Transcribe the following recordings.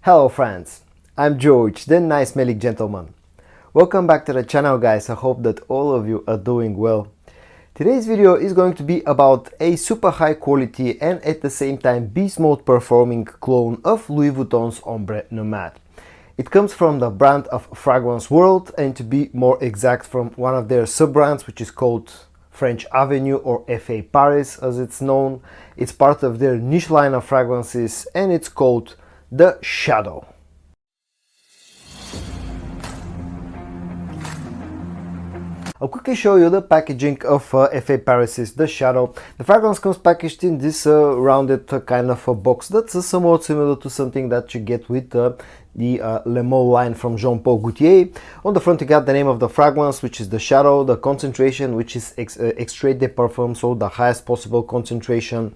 Hello friends, I'm George, the nice smelling gentleman. Welcome back to the channel guys, I hope that all of you are doing well. Today's video is going to be about a super high quality and at the same time beast mode performing clone of Louis Vuitton's Ombre Nomade. It comes from the brand of Fragrance World and to be more exact from one of their sub-brands which is called French Avenue or FA Paris as it's known. It's part of their niche line of fragrances and it's called the Shadow. I'll quickly show you the packaging of FA Paris' The Shadow. The fragrance comes packaged in this rounded kind of a box that's somewhat similar to something that you get with the Le Male line from Jean Paul Gaultier. On the front you got the name of the fragrance, which is The Shadow, the concentration, which is extrait de parfum, so the highest possible concentration.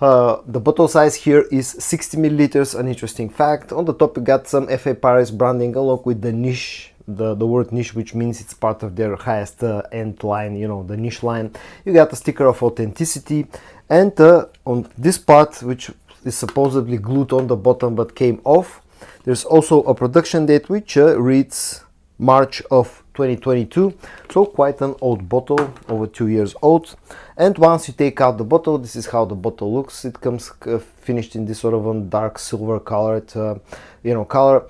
The bottle size here is 60 milliliters, an interesting fact. On the top you got some FA Paris branding along with the niche, the word niche, which means it's part of their highest end line, you know, the niche line. You got a sticker of authenticity, and on this part, which is supposedly glued on the bottom but came off, there's also a production date which reads March of 2022, so quite an old bottle, over 2 years old. And once you take out the bottle, this is how the bottle looks. It comes finished in this sort of a dark silver colored color.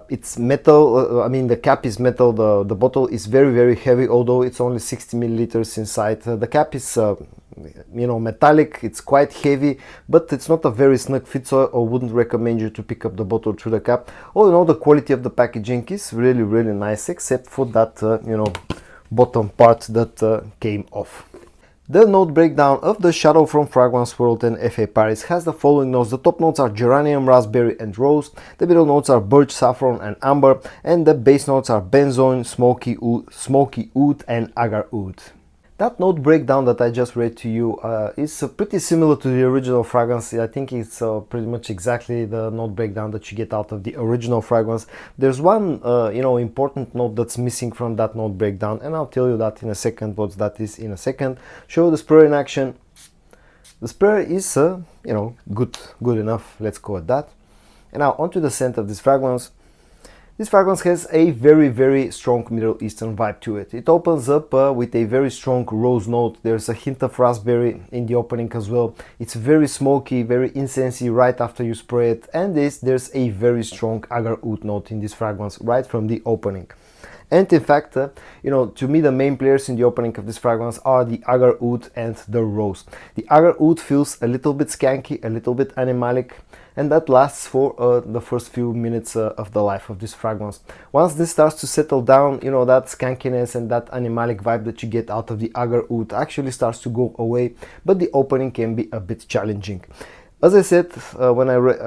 It's metal, I mean the cap is metal, the bottle is very heavy, although it's only 60 milliliters inside. The cap is metallic, it's quite heavy, but it's not a very snug fit, so I wouldn't recommend you to pick up the bottle through the cap. All in all, the quality of the packaging is really nice, except for that bottom part that came off. The note breakdown of the Shadow from Fragrance World and FA Paris has the following notes. The top notes are geranium, raspberry and rose. The middle notes are birch, saffron and amber. And the base notes are benzoin, smoky oud and agar oud. That note breakdown that I just read to you is pretty similar to the original fragrance. I think it's pretty much exactly the note breakdown that you get out of the original fragrance. There's one important note that's missing from that note breakdown, and I'll tell you that in a second, what that is in a second. Show the spray in action. The spray is good enough, let's call it that. And now onto the scent of this fragrance. This fragrance has a very strong Middle Eastern vibe to it. It opens up with a very strong rose note. There's a hint of raspberry in the opening as well. It's very smoky, very incensey right after you spray it. And there's a very strong agar oud note in this fragrance right from the opening. And in fact, to me the main players in the opening of this fragrance are the agar oud and the rose. The agar oud feels a little bit skanky, a little bit animalic, and that lasts for the first few minutes of the life of this fragrance. Once this starts to settle down, that skankiness and that animalic vibe that you get out of the agar oud actually starts to go away, but the opening can be a bit challenging. As I said when I read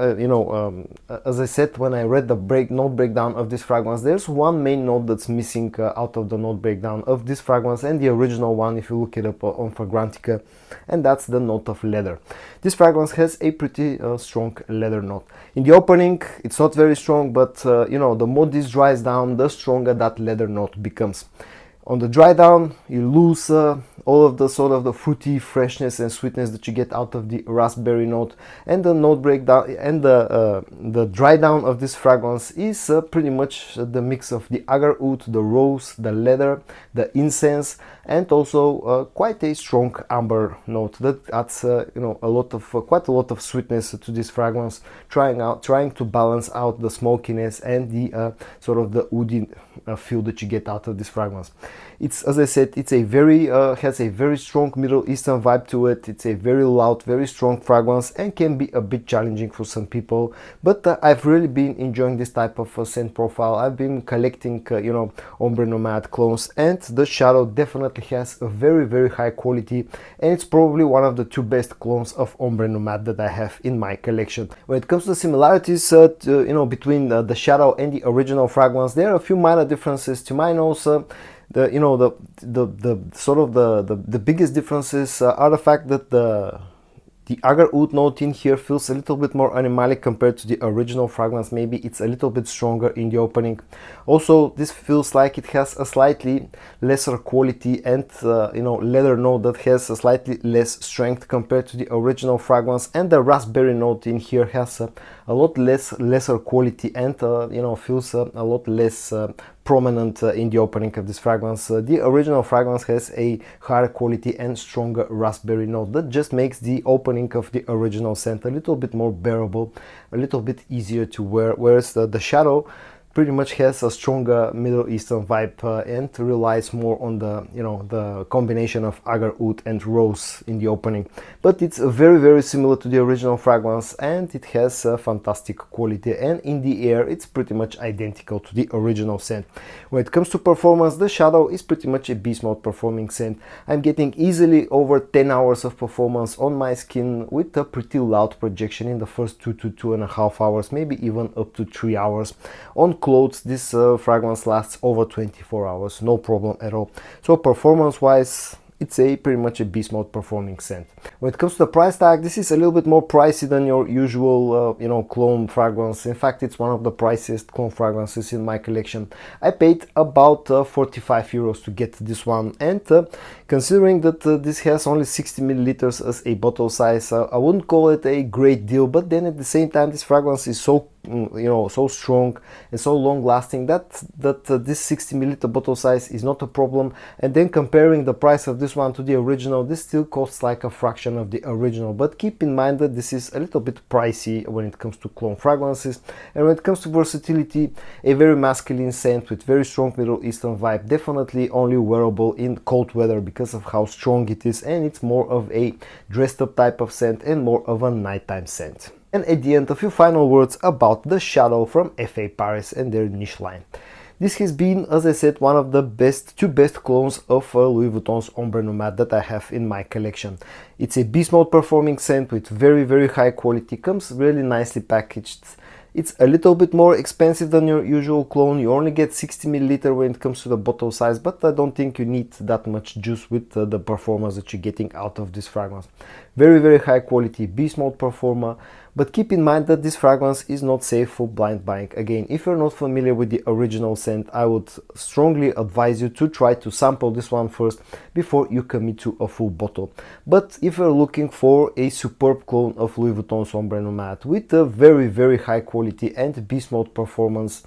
the note breakdown of this fragrance, there's one main note that's missing out of the note breakdown of this fragrance and the original one, if you look it up on Fragrantica, and that's the note of leather. This fragrance has a pretty strong leather note. In the opening, it's not very strong, but the more this dries down, the stronger that leather note becomes. On the dry down, you lose all of the sort of the fruity freshness and sweetness that you get out of the raspberry note, and the note breakdown and the dry down of this fragrance is pretty much the mix of the agar oud, the rose, the leather, the incense, and also quite a strong amber note that adds quite a lot of sweetness to this fragrance, trying to balance out the smokiness and the sort of the woody feel that you get out of this fragrance. It's, as I said, it's a has a very strong Middle Eastern vibe to it. It's a very loud, very strong fragrance and can be a bit challenging for some people, but I've really been enjoying this type of scent profile. I've been collecting Ombre Nomade clones, and the Shadow definitely has a very high quality, and it's probably one of the two best clones of Ombre Nomade that I have in my collection. When it comes to the similarities between the Shadow and the original fragrance, there are a few minor differences to my nose. The biggest differences are the fact that the agar oud note in here feels a little bit more animalic compared to the original fragrance. Maybe it's a little bit stronger in the opening. Also, this feels like it has a slightly lesser quality and leather note that has a slightly less strength compared to the original fragrance, and the raspberry note in here has a lot lesser quality, and you know, feels a lot less prominent in the opening of this fragrance. The original fragrance has a higher quality and stronger raspberry note that just makes the opening of the original scent a little bit more bearable, a little bit easier to wear, whereas the Shadow pretty much has a stronger Middle Eastern vibe and relies more on the, you know, the combination of agar oud and rose in the opening. But it's very similar to the original fragrance, and it has a fantastic quality, and in the air it's pretty much identical to the original scent. When it comes to performance, the Shadow is pretty much a beast mode performing scent. I'm getting easily over 10 hours of performance on my skin with a pretty loud projection in the first 2 to 2.5 hours, maybe even up to 3 hours. On clothes, this fragrance lasts over 24 hours, no problem at all. So performance wise, it's pretty much a beast mode performing scent. When it comes to the price tag, this is a little bit more pricey than your usual you know, cologne fragrance. In fact, it's one of the priciest cologne fragrances in my collection. I paid about 45 euros to get this one, and considering that this has only 60 milliliters as a bottle size, I wouldn't call it a great deal, but then at the same time this fragrance is so, you know, so strong and so long lasting that this 60 milliliter bottle size is not a problem. And then comparing the price of this one to the original, this still costs like a fraction of the original. But keep in mind that this is a little bit pricey when it comes to cologne fragrances. And when it comes to versatility, a very masculine scent with very strong Middle Eastern vibe, definitely only wearable in cold weather because of how strong it is, and it's more of a dressed up type of scent and more of a nighttime scent. And at the end, a few final words about the Shadow from FA Paris and their niche line. This has been, as I said, one of the two best clones of Louis Vuitton's Ombre Nomade that I have in my collection. It's a beast mode performing scent with very high quality, comes really nicely packaged. It's a little bit more expensive than your usual clone. You only get 60 milliliter when it comes to the bottle size, but I don't think you need that much juice with the performance that you're getting out of this fragrance. Very high quality beast mode performer, but keep in mind that this fragrance is not safe for blind buying. Again, if you're not familiar with the original scent, I would strongly advise you to try to sample this one first before you commit to a full bottle. But if you're looking for a superb clone of Louis Vuitton's Ombre Nomade with a very high quality and beast mode performance,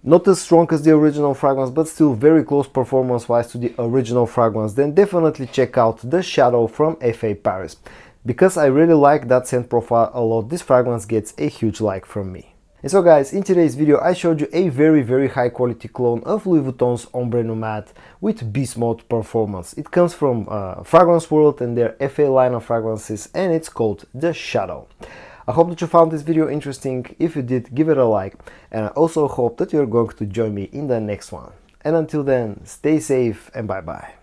not as strong as the original fragrance, but still very close performance wise to the original fragrance, then definitely check out the Shadow from FA Paris. Because I really like that scent profile a lot, this fragrance gets a huge like from me. And so guys, in today's video I showed you a very high quality clone of Louis Vuitton's Ombre Nomade with beast mode performance. It comes from Fragrance World and their FA line of fragrances, and it's called the Shadow. I hope that you found this video interesting. If you did, give it a like, and I also hope that you're going to join me in the next one. And until then, stay safe and bye bye.